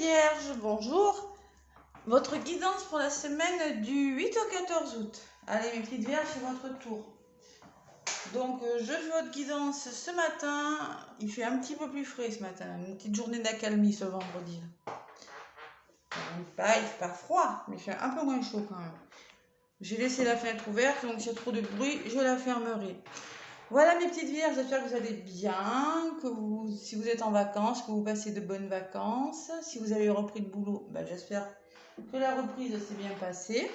Vierges, bonjour. Votre guidance pour la semaine du 8 au 14 août. Allez mes petites Vierges, c'est votre tour. Donc je fais votre guidance ce matin. Il fait un petit peu plus frais ce matin. Une petite journée d'accalmie ce vendredi. Il fait pas froid, mais il fait un peu moins chaud quand même. J'ai laissé la fenêtre ouverte, donc s'il y a trop de bruit, je la fermerai. Voilà mes petites Vierges, j'espère que vous allez bien, si vous êtes en vacances, que vous passez de bonnes vacances. Si vous avez repris le boulot, j'espère que la reprise s'est bien passée.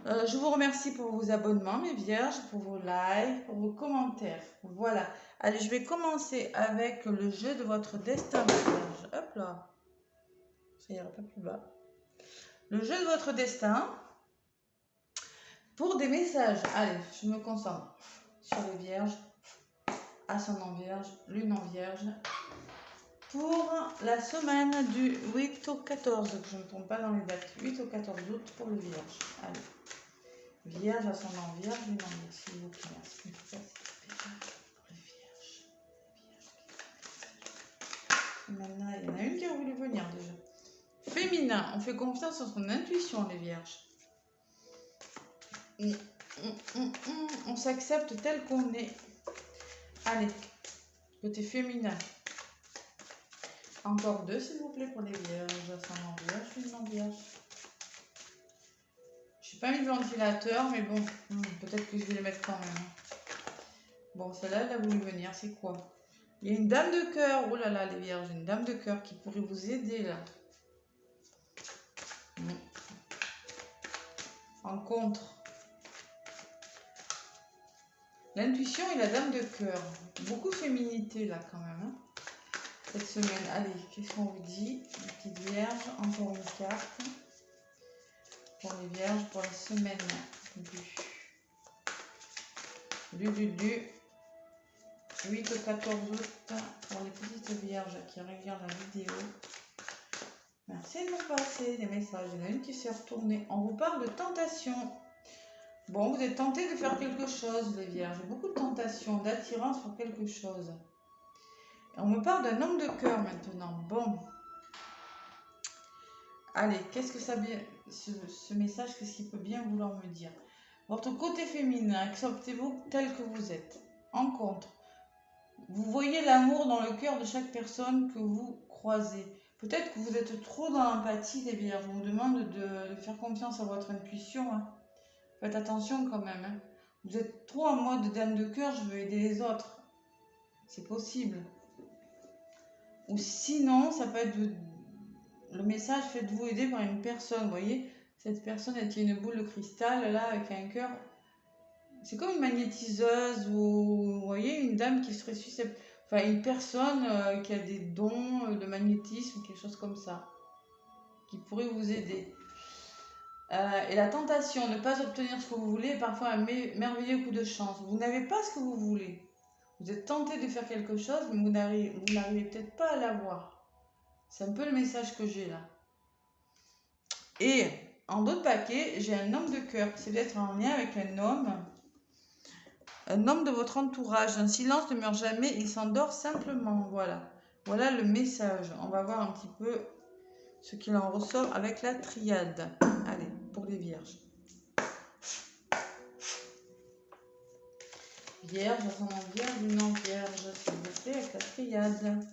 Je vous remercie pour vos abonnements mes Vierges, pour vos likes, pour vos commentaires. Voilà, allez, je vais commencer avec le jeu de votre destin mes Vierges. Hop là, ça ira pas plus bas. Le jeu de votre destin, pour des messages. Allez, je me concentre sur les Vierges. Ascendant Vierge, Lune en Vierge, pour la semaine du 8 au 14, que je ne tombe pas dans les dates, 8 au 14 août pour le Vierge. Allez, Vierge, Ascendant Vierge, Lune en Vierge, s'il vous plaît, merci. Pour les Vierges. Maintenant, il y en a une qui a voulu venir déjà. Féminin, on fait confiance en son intuition, les Vierges. On s'accepte tel qu'on est. Allez, côté féminin. Encore deux, s'il vous plaît, pour les Vierges. Ascendant Vierge, Lune en Vierge. Je n'ai pas mis de ventilateur, mais bon, peut-être que je vais les mettre quand même. Bon, celle-là, elle a voulu venir, c'est quoi? Il y a une dame de cœur. Oh là là, les Vierges, une dame de cœur qui pourrait vous aider, là. En contre. L'intuition et la dame de cœur. Beaucoup de féminité, là, quand même. Hein, cette semaine. Allez, qu'est-ce qu'on vous dit? Les petites Vierges, encore une carte. Pour les Vierges, pour la semaine du 8 au 14 août, pour les petites Vierges qui regardent la vidéo. Merci de nous passer des messages. Il y en a une qui s'est retournée. On vous parle de tentation. Bon, vous êtes tenté de faire quelque chose, les Vierges. Beaucoup de tentation, d'attirance pour quelque chose. Et on me parle d'un homme de cœur maintenant. Bon. Allez, qu'est-ce que ça vient, ce message, qu'est-ce qu'il peut bien vouloir me dire? Votre côté féminin, acceptez-vous tel que vous êtes. En contre, vous voyez l'amour dans le cœur de chaque personne que vous croisez. Peut-être que vous êtes trop dans l'empathie, les Vierges. Je vous demande de faire confiance à votre intuition. Hein. Faites attention quand même. Hein. Vous êtes trop en mode dame de cœur, je veux aider les autres. C'est possible. Ou sinon, ça peut être le message, faites-vous aider par une personne. Vous voyez, cette personne, elle tient une boule de cristal là avec un cœur. C'est comme une magnétiseuse ou vous voyez une dame qui serait susceptible. Enfin, une personne qui a des dons de magnétisme ou quelque chose comme ça, qui pourrait vous aider. Et la tentation, ne pas obtenir ce que vous voulez, est parfois un merveilleux coup de chance. Vous n'avez pas ce que vous voulez. Vous êtes tenté de faire quelque chose, mais vous n'arrivez peut-être pas à l'avoir. C'est un peu le message que j'ai là. Et en d'autres paquets, j'ai un homme de cœur. C'est peut-être en lien avec un homme de votre entourage. Un silence ne meurt jamais, il s'endort simplement. Voilà. Voilà le message. On va voir un petit peu ce qu'il en ressort avec la triade. Allez, pour les Vierges. Vierge, ascendant Vierge, Lune en Vierge, s'il vous plaît, avec la triade.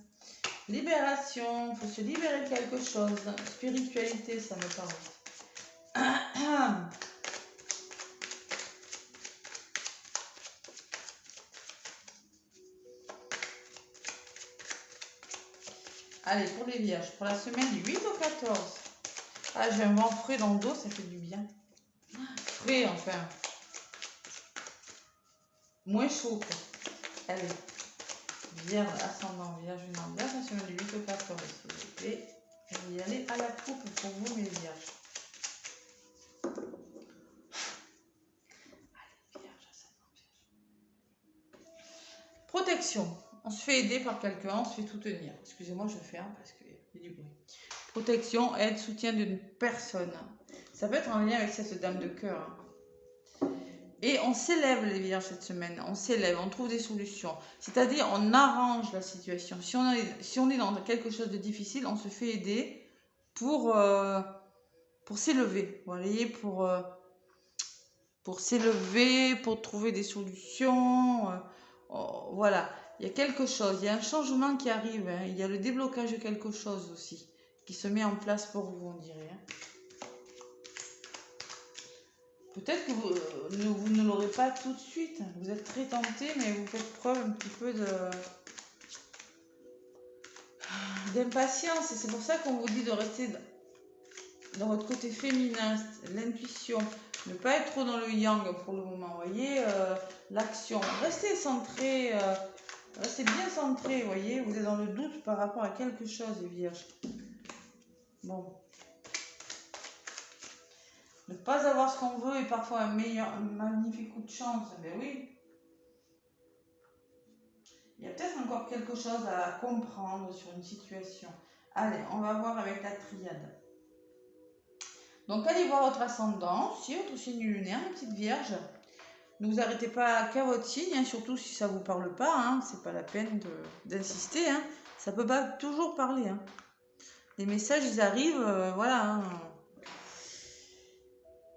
Libération, il faut se libérer de quelque chose. Spiritualité, ça me parle. Allez, pour les Vierges, pour la semaine du 8 au 14. Ah, j'ai un vent frais dans le dos, ça fait du bien. Frais, enfin. Moins chaud, quoi. Allez. Vierge, ascendant Vierge, Lune en Vierge, la semaine du 8 au 14, s'il vous plaît. Je vais y aller à la coupe pour vous, mes Vierges. Allez, Vierge, ascendant Vierge. Protection. On se fait aider par quelqu'un, on se fait tout tenir. Excusez-moi, je ferme parce qu'il y a du bruit. Protection, aide, soutien d'une personne. Ça peut être en lien avec cette dame de cœur. Hein. Et on s'élève les Vierges cette semaine, on s'élève, on trouve des solutions. C'est-à-dire on arrange la situation. Si on est dans quelque chose de difficile, on se fait aider pour s'élever, vous voyez, pour s'élever, pour trouver des solutions. Oh, voilà, il y a quelque chose, il y a un changement qui arrive, hein. Il y a le déblocage de quelque chose aussi qui se met en place pour vous, on dirait. Hein. Peut-être que vous ne l'aurez pas tout de suite. Vous êtes très tenté, mais vous faites preuve un petit peu d'impatience. Et c'est pour ça qu'on vous dit de rester dans votre côté féminin, l'intuition. Ne pas être trop dans le yang pour le moment. Vous voyez, l'action. Restez centré, restez bien centré. Vous voyez, vous êtes dans le doute par rapport à quelque chose, les vierges. Bon. Ne pas avoir ce qu'on veut est parfois un magnifique coup de chance. Ben oui. Il y a peut-être encore quelque chose à comprendre sur une situation. Allez, on va voir avec la triade. Donc, allez voir votre ascendant, si votre signe lunaire, ma petite vierge. Ne vous arrêtez pas qu'à votre signe, hein, surtout si ça ne vous parle pas. Hein, c'est pas la peine d'insister. Hein, ça peut pas toujours parler. Hein. Les messages, ils arrivent, voilà. Hein.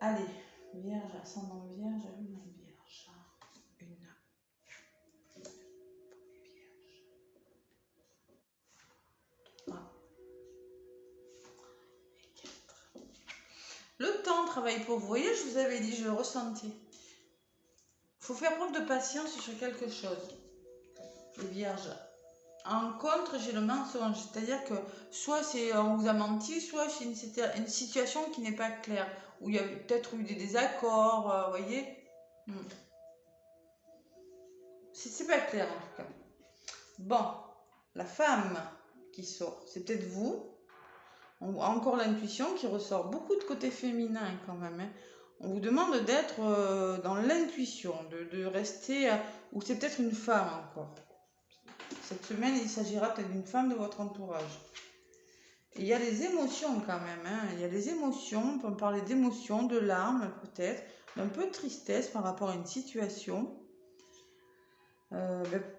Allez, vierge, ascendant vierge, lune vierge. Le temps travaille pour vous. Vous voyez, je vous avais dit, je le ressentais. Il faut faire preuve de patience sur quelque chose. Les vierges. En contre, j'ai le mensonge. C'est-à-dire que soit on vous a menti, soit c'est une situation qui n'est pas claire. Où il y a peut-être eu des désaccords, vous voyez. C'est pas clair en tout cas. Bon, la femme qui sort, c'est peut-être vous. Encore l'intuition qui ressort, beaucoup de côté féminin quand même. Hein. On vous demande d'être dans l'intuition, de rester, ou c'est peut-être une femme encore. Cette semaine, il s'agira peut-être d'une femme de votre entourage. Et il y a des émotions quand même, hein. Il y a des émotions, on peut parler d'émotions, de larmes peut-être, d'un peu de tristesse par rapport à une situation.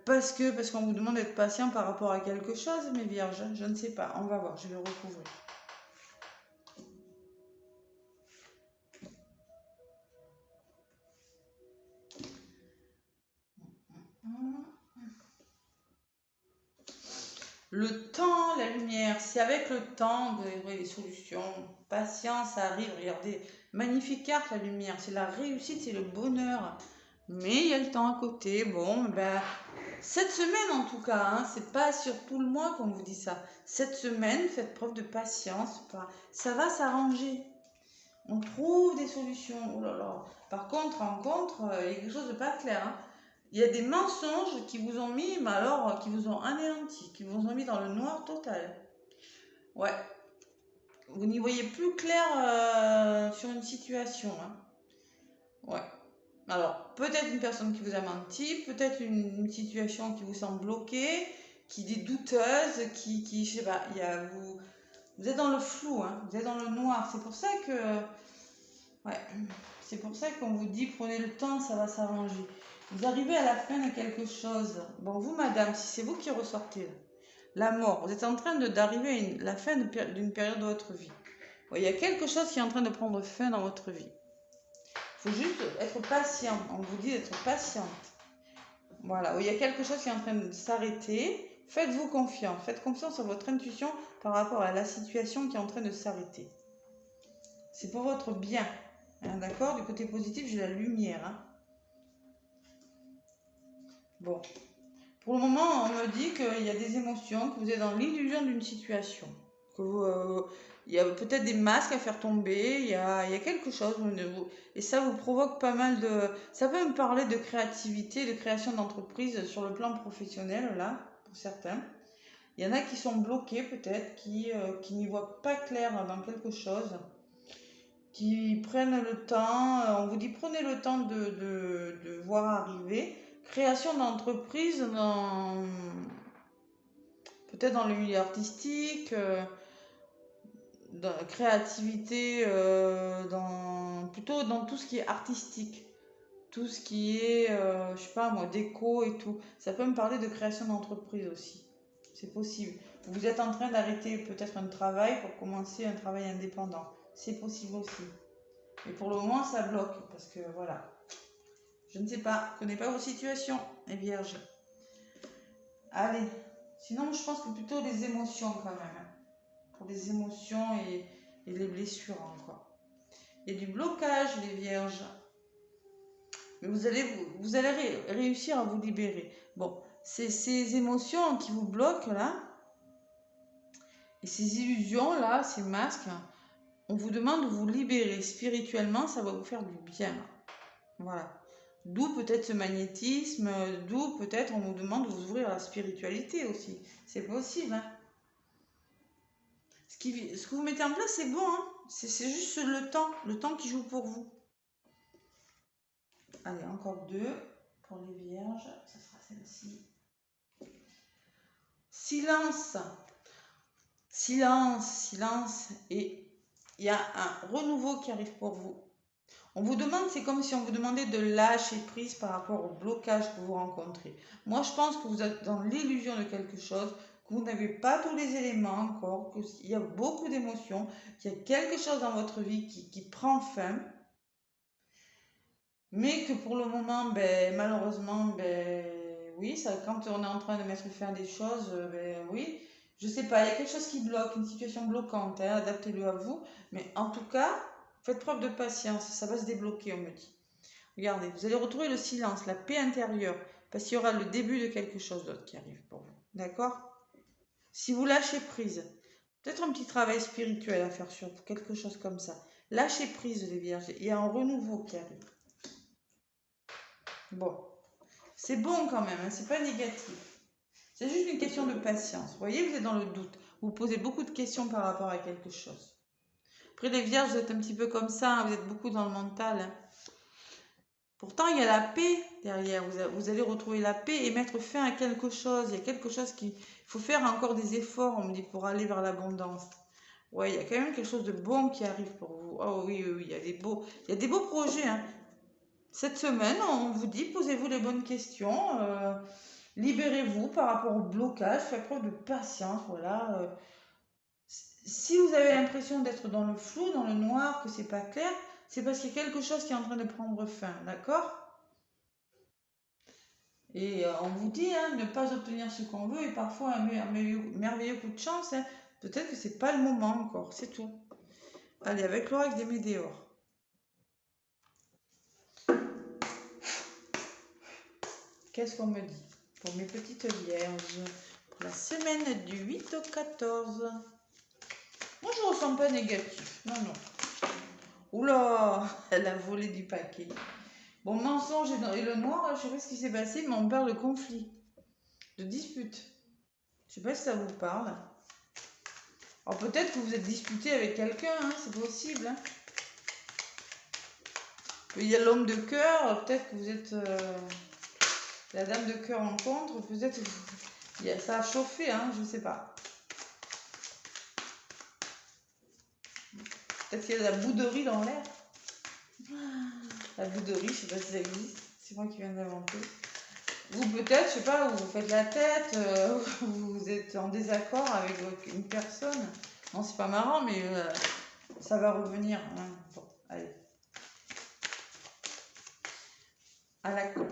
Parce qu'on vous demande d'être patient par rapport à quelque chose, mes vierges, je ne sais pas, on va voir, je vais le recouvrir. Le temps, la lumière, c'est avec le temps que vous aurez des solutions. Patience, ça arrive, regardez, magnifique carte la lumière, c'est la réussite, c'est le bonheur. Mais il y a le temps à côté, bon, ben, cette semaine en tout cas, hein, c'est pas sur tout le mois qu'on vous dit ça. Cette semaine, faites preuve de patience, ça va s'arranger. On trouve des solutions, oh là là. Par contre, il y a quelque chose de pas clair, hein. Il y a des mensonges qui vous ont mis, mais alors, qui vous ont anéanti, qui vous ont mis dans le noir total. Ouais. Vous n'y voyez plus clair sur une situation. Hein. Ouais. Alors, peut-être une personne qui vous a menti, peut-être une situation qui vous semble bloquée, qui est douteuse, je sais pas, vous êtes dans le flou, hein, vous êtes dans le noir. C'est pour ça que, ouais, c'est pour ça qu'on vous dit prenez le temps, ça va s'arranger. Vous arrivez à la fin de quelque chose. Bon, vous, madame, si c'est vous qui ressortez là, la mort, vous êtes en train d'arriver à la fin d'une période de votre vie. Il y a quelque chose qui est en train de prendre fin dans votre vie. Il faut juste être patient. On vous dit d'être patiente. Voilà, il y a quelque chose qui est en train de s'arrêter. Faites-vous confiance. Faites confiance à votre intuition par rapport à la situation qui est en train de s'arrêter. C'est pour votre bien. Hein, d'accord? Du côté positif, j'ai la lumière. Hein. Bon. Pour le moment, on me dit qu'il y a des émotions, que vous êtes dans l'illusion d'une situation. Il y a peut-être des masques à faire tomber, il y a quelque chose. Et ça vous provoque pas mal de... Ça peut me parler de créativité, de création d'entreprise sur le plan professionnel, là, pour certains. Il y en a qui sont bloqués peut-être, qui n'y voient pas clair dans quelque chose, qui prennent le temps. On vous dit prenez le temps de voir arriver. Création d'entreprise peut-être dans le milieu artistique, dans la créativité, plutôt dans tout ce qui est artistique, tout ce qui est, je sais pas moi, déco et tout. Ça peut me parler de création d'entreprise aussi, c'est possible. Vous êtes en train d'arrêter peut-être un travail pour commencer un travail indépendant. C'est possible aussi. Mais pour le moment, ça bloque parce que voilà. Je ne sais pas, je ne connais pas vos situations, les vierges. Allez. Sinon, je pense que plutôt les émotions quand même. Hein. Pour les émotions et les blessures encore. Il y a du blocage, les vierges. Mais vous allez réussir à vous libérer. Bon, c'est ces émotions qui vous bloquent là. Et ces illusions là, ces masques, on vous demande de vous libérer. Spirituellement, ça va vous faire du bien. Voilà. D'où peut-être ce magnétisme, d'où peut-être on vous demande de vous ouvrir à la spiritualité aussi. C'est possible. Hein. Ce que vous mettez en place, c'est bon. Hein. C'est juste le temps qui joue pour vous. Allez, encore 2 pour les vierges. Ça sera celle-ci. Silence. Silence, silence. Et il y a un renouveau qui arrive pour vous. On vous demande, c'est comme si on vous demandait de lâcher prise par rapport au blocage que vous rencontrez. Moi, je pense que vous êtes dans l'illusion de quelque chose, que vous n'avez pas tous les éléments encore, qu'il y a beaucoup d'émotions, qu'il y a quelque chose dans votre vie qui prend fin, mais que pour le moment, ben, malheureusement, ben, oui, ça, quand on est en train de mettre fin à des choses, ben, oui, je sais pas, il y a quelque chose qui bloque, une situation bloquante, hein, adaptez-le à vous, mais en tout cas, faites preuve de patience, ça va se débloquer, on me dit. Regardez, vous allez retrouver le silence, la paix intérieure, parce qu'il y aura le début de quelque chose d'autre qui arrive pour vous. D'accord? Si vous lâchez prise, peut-être un petit travail spirituel à faire sur vous, quelque chose comme ça. Lâchez prise, les vierges, il y a un renouveau qui arrive. Bon, c'est bon quand même, hein, c'est pas négatif. C'est juste une question de patience. Vous voyez, vous êtes dans le doute. Vous posez beaucoup de questions par rapport à quelque chose. Après, les vierges, vous êtes un petit peu comme ça, hein, vous êtes beaucoup dans le mental. Hein. Pourtant, il y a la paix derrière. Vous allez retrouver la paix et mettre fin à quelque chose. Il y a quelque chose il faut faire encore des efforts, on me dit, pour aller vers l'abondance. Ouais, il y a quand même quelque chose de bon qui arrive pour vous. Oh oui, oui, oui, il y a des beaux projets. Hein. Cette semaine, on vous dit, posez-vous les bonnes questions. Libérez-vous par rapport au blocage. Faites preuve de patience. Voilà. Si vous avez l'impression d'être dans le flou, dans le noir, que c'est pas clair, c'est parce qu'il y a quelque chose qui est en train de prendre fin. D'accord? Et on vous dit, hein, ne pas obtenir ce qu'on veut est parfois un merveilleux coup de chance. Hein. Peut-être que c'est pas le moment encore, c'est tout. Allez, avec l'oracle des météores. Qu'est-ce qu'on me dit pour mes petites vierges pour la semaine du 8 au 14? Moi, je ne ressens pas négatif. Non, non. Oula, elle a volé du paquet. Bon, mensonge et le noir, je ne sais pas ce qui s'est passé, mais on parle de conflit, de dispute. Je ne sais pas si ça vous parle. Alors peut-être que vous êtes disputé avec quelqu'un, hein, c'est possible. Hein. Il y a l'homme de cœur, peut-être que vous êtes la dame de cœur en contre, peut-être que ça a chauffé, hein, je ne sais pas. Peut-être qu'il y a de la bouderie dans l'air. La bouderie, je ne sais pas si ça existe, c'est moi qui viens d'inventer. Vous peut-être, je sais pas, vous faites la tête, vous êtes en désaccord avec une personne. Non, c'est pas marrant, mais ça va revenir. Hein. Bon, allez. À la con.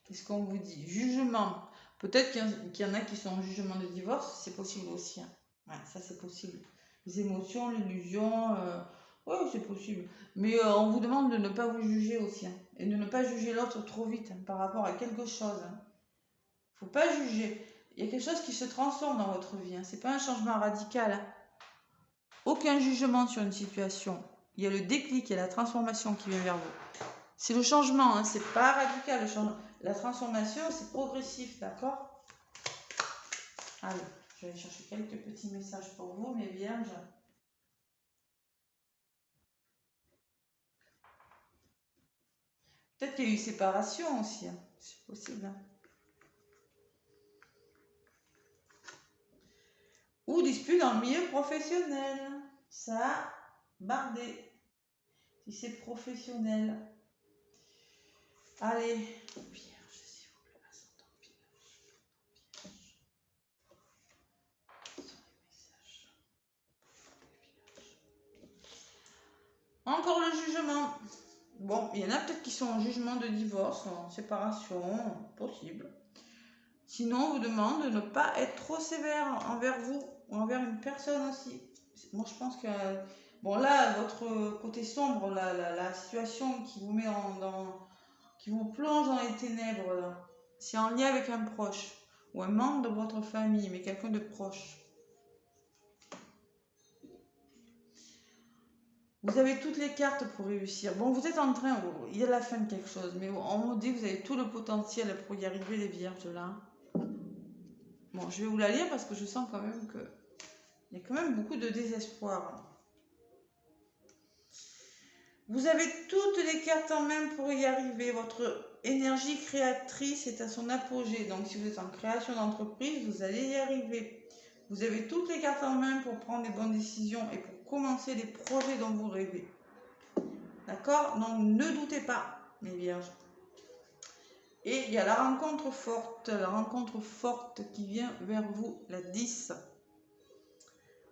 Qu'est-ce qu'on vous dit? Jugement. Peut-être qu'il y en a qui sont en jugement de divorce, c'est possible aussi. Hein. Ouais, ça c'est possible. Les émotions, l'illusion, oui, c'est possible. Mais on vous demande de ne pas vous juger aussi. Hein, et de ne pas juger l'autre trop vite hein, par rapport à quelque chose. Hein. Faut pas juger. Il y a quelque chose qui se transforme dans votre vie. Hein. C'est pas un changement radical. Hein. Aucun jugement sur une situation. Il y a le déclic, il y a la transformation qui vient vers vous. C'est le changement, hein. C'est pas radical. Le changement. La transformation, c'est progressif, d'accord? Allez, je vais chercher quelques petits messages pour vous, mes vierges. Peut-être qu'il y a eu séparation aussi. Hein. C'est possible. Hein. Ou dispute dans le milieu professionnel. Ça a bardé. Si c'est professionnel. Allez, vierge, s'il vous plaît, ascendant vierge. encore le jugement. Bon, il y en a peut-être qui sont en jugement de divorce, en séparation, possible. Sinon, on vous demande de ne pas être trop sévère envers vous ou envers une personne aussi. Moi, je pense que... Bon, là, votre côté sombre, la situation qui vous met qui vous plonge dans les ténèbres, c'est en lien avec un proche ou un membre de votre famille, mais quelqu'un de proche. Vous avez toutes les cartes pour réussir. Bon, vous êtes en train, il y a la fin de quelque chose, mais on vous dit que vous avez tout le potentiel pour y arriver, les vierges, là. Bon, je vais vous la lire parce que je sens quand même que il y a quand même beaucoup de désespoir. Vous avez toutes les cartes en main pour y arriver. Votre énergie créatrice est à son apogée. Donc, si vous êtes en création d'entreprise, vous allez y arriver. Vous avez toutes les cartes en main pour prendre les bonnes décisions et pour commencer les projets dont vous rêvez. D'accord? Donc, ne doutez pas, mes vierges. Et il y a la rencontre forte qui vient vers vous, la 10.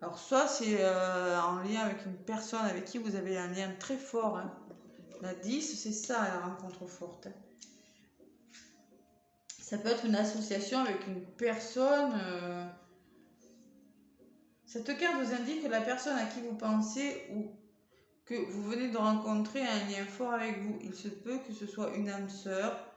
Alors, soit c'est en lien avec une personne avec qui vous avez un lien très fort. Hein. La 10, c'est ça, la rencontre forte. Ça peut être une association avec une personne. Cette carte vous indique que la personne à qui vous pensez ou que vous venez de rencontrer a un lien fort avec vous. Il se peut que ce soit une âme sœur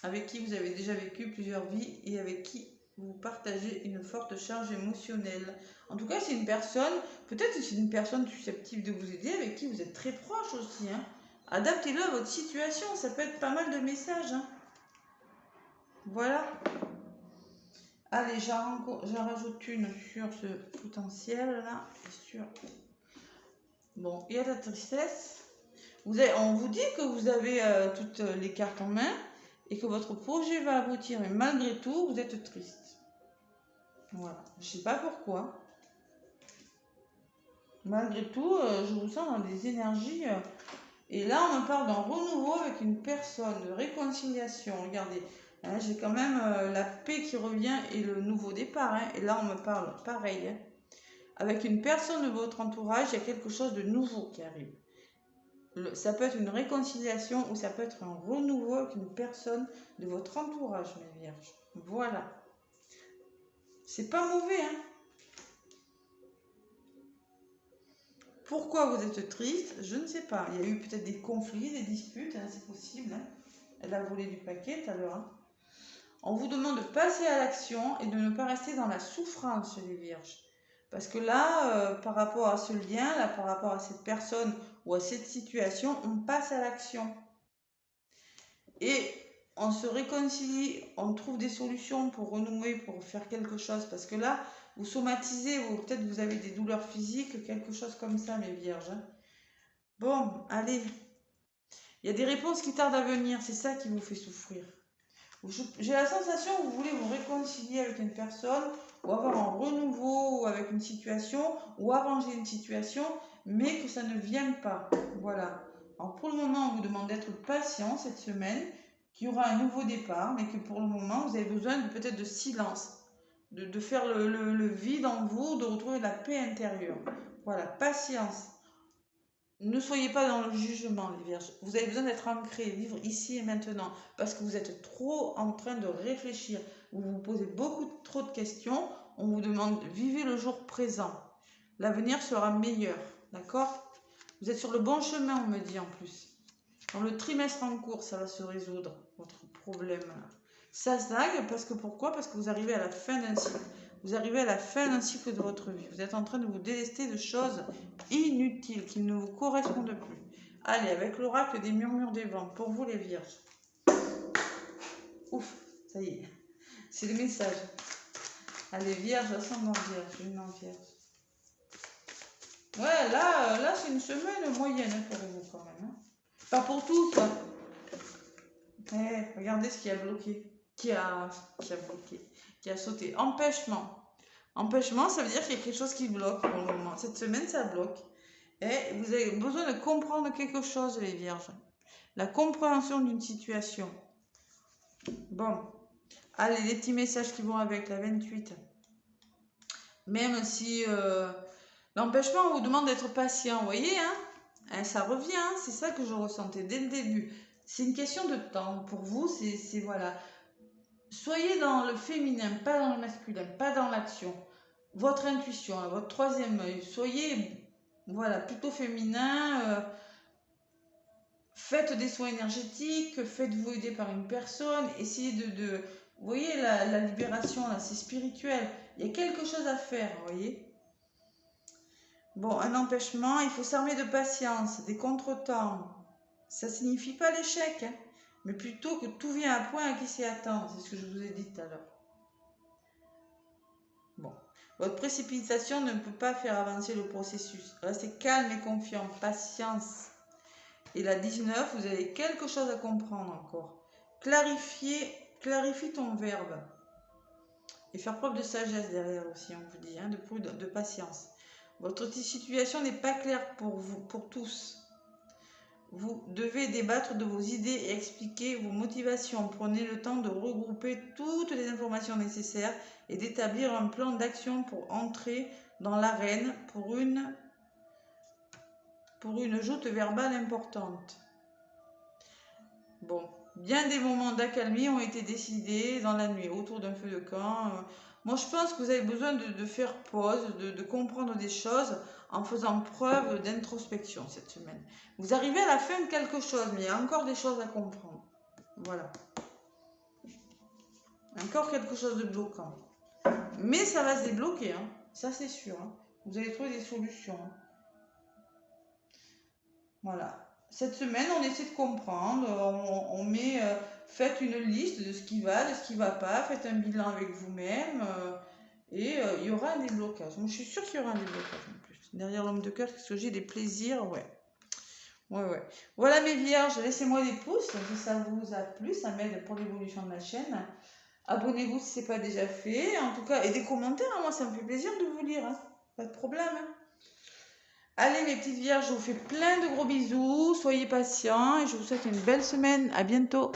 avec qui vous avez déjà vécu plusieurs vies et avec qui vous partagez une forte charge émotionnelle. En tout cas, c'est une personne, peut-être que c'est une personne susceptible de vous aider, avec qui vous êtes très proche aussi. Hein. Adaptez-le à votre situation, ça peut être pas mal de messages. Hein. Voilà. Allez, j'en rajoute une sur ce potentiel-là. Sur... Bon, il y a la tristesse. On vous dit que vous avez toutes les cartes en main et que votre projet va aboutir, mais malgré tout, vous êtes triste. Voilà, je ne sais pas pourquoi. Malgré tout, je vous sens dans des énergies. Et là, on me parle d'un renouveau avec une personne, de réconciliation. Regardez, hein, j'ai quand même la paix qui revient et le nouveau départ. Hein, et là, on me parle pareil. Hein, avec une personne de votre entourage, il y a quelque chose de nouveau qui arrive. Ça peut être une réconciliation ou ça peut être un renouveau avec une personne de votre entourage, mes vierges. Voilà. C'est pas mauvais, hein. Pourquoi vous êtes triste? Je ne sais pas. Il y a eu peut-être des conflits, des disputes, hein, c'est possible. Hein. Elle a volé du paquet tout à l'heure. Hein. On vous demande de passer à l'action et de ne pas rester dans la souffrance, les vierges. Parce que là, par rapport à ce lien, là, par rapport à cette personne ou à cette situation, on passe à l'action. Et on se réconcilie, on trouve des solutions pour renouer, pour faire quelque chose. Parce que là, vous somatisez, ou peut-être vous avez des douleurs physiques, quelque chose comme ça, mes vierges. Hein. Bon, allez. Il y a des réponses qui tardent à venir, c'est ça qui vous fait souffrir. J'ai la sensation que vous voulez vous réconcilier avec une personne, ou avoir un renouveau ou avec une situation, ou arranger une situation, mais que ça ne vienne pas. Voilà. Alors pour le moment, on vous demande d'être patient cette semaine, qu'il y aura un nouveau départ, mais que pour le moment, vous avez besoin peut-être de silence, de faire le vide en vous, de retrouver la paix intérieure. Voilà, patience. Ne soyez pas dans le jugement, les vierges. Vous avez besoin d'être ancré, vivre ici et maintenant, parce que vous êtes trop en train de réfléchir. Vous vous posez beaucoup trop de questions. On vous demande, vivez le jour présent. L'avenir sera meilleur, d'accord? Vous êtes sur le bon chemin, on me dit en plus. Dans le trimestre en cours, ça va se résoudre, votre problème. Ça stagne, parce que pourquoi? Parce que vous arrivez à la fin d'un cycle. Vous arrivez à la fin d'un cycle de votre vie. Vous êtes en train de vous délester de choses inutiles qui ne vous correspondent plus. Allez, avec l'oracle des murmures des vents, pour vous les vierges. Ouf, ça y est. C'est le message. Allez, vierge, ascendant vierge, une en vierge. Ouais, là c'est une semaine moyenne pour vous quand même. Hein. Pas pour tous. Hein. Regardez ce qui a bloqué. Qui a bloqué. Qui a sauté. Empêchement. Empêchement, ça veut dire qu'il y a quelque chose qui bloque pour le moment. Cette semaine, ça bloque. Et vous avez besoin de comprendre quelque chose, les vierges. La compréhension d'une situation. Bon. Allez, les petits messages qui vont avec la 28. Même si l'empêchement, on vous demande d'être patient. Vous voyez, hein? Hein, ça revient, hein, c'est ça que je ressentais dès le début. C'est une question de temps. Pour vous, c'est voilà. Soyez dans le féminin, pas dans le masculin, pas dans l'action. Votre intuition, là, votre troisième œil. Soyez, voilà, plutôt féminin. Faites des soins énergétiques, faites-vous aider par une personne. Essayez vous voyez, la libération, là, c'est spirituel. Il y a quelque chose à faire, vous voyez. Bon, un empêchement, il faut s'armer de patience, des contretemps. Ça signifie pas l'échec, hein, mais plutôt que tout vient à point à qui s'y attend. C'est ce que je vous ai dit tout à l'heure. Bon, votre précipitation ne peut pas faire avancer le processus. Restez calme et confiant, patience. Et la 19, vous avez quelque chose à comprendre encore. Clarifie ton verbe. Et faire preuve de sagesse derrière aussi, on vous dit, hein, de patience. Votre situation n'est pas claire pour vous, pour tous. Vous devez débattre de vos idées et expliquer vos motivations. Prenez le temps de regrouper toutes les informations nécessaires et d'établir un plan d'action pour entrer dans l'arène pour une joute verbale importante. Bon, bien des moments d'accalmie ont été décidés dans la nuit autour d'un feu de camp. Moi, je pense que vous avez besoin de faire pause, de comprendre des choses en faisant preuve d'introspection cette semaine. Vous arrivez à la fin de quelque chose, mais il y a encore des choses à comprendre. Voilà. Encore quelque chose de bloquant. Mais ça va se débloquer, hein. Ça c'est sûr. Hein. Vous allez trouver des solutions. Hein. Voilà. Cette semaine, on essaie de comprendre. Faites une liste de ce qui va, de ce qui ne va pas. Faites un bilan avec vous-même. Il y aura un déblocage. Moi, je suis sûre qu'il y aura un déblocage en plus. Derrière l'homme de cœur, qu'est-ce que j'ai des plaisirs, ouais. Ouais. Voilà mes vierges, laissez-moi des pouces si ça vous a plu, ça m'aide pour l'évolution de la chaîne. Abonnez-vous si ce n'est pas déjà fait. En tout cas, et des commentaires, hein, moi ça me fait plaisir de vous lire. Hein. Pas de problème. Hein. Allez mes petites vierges, je vous fais plein de gros bisous. Soyez patients et je vous souhaite une belle semaine. À bientôt.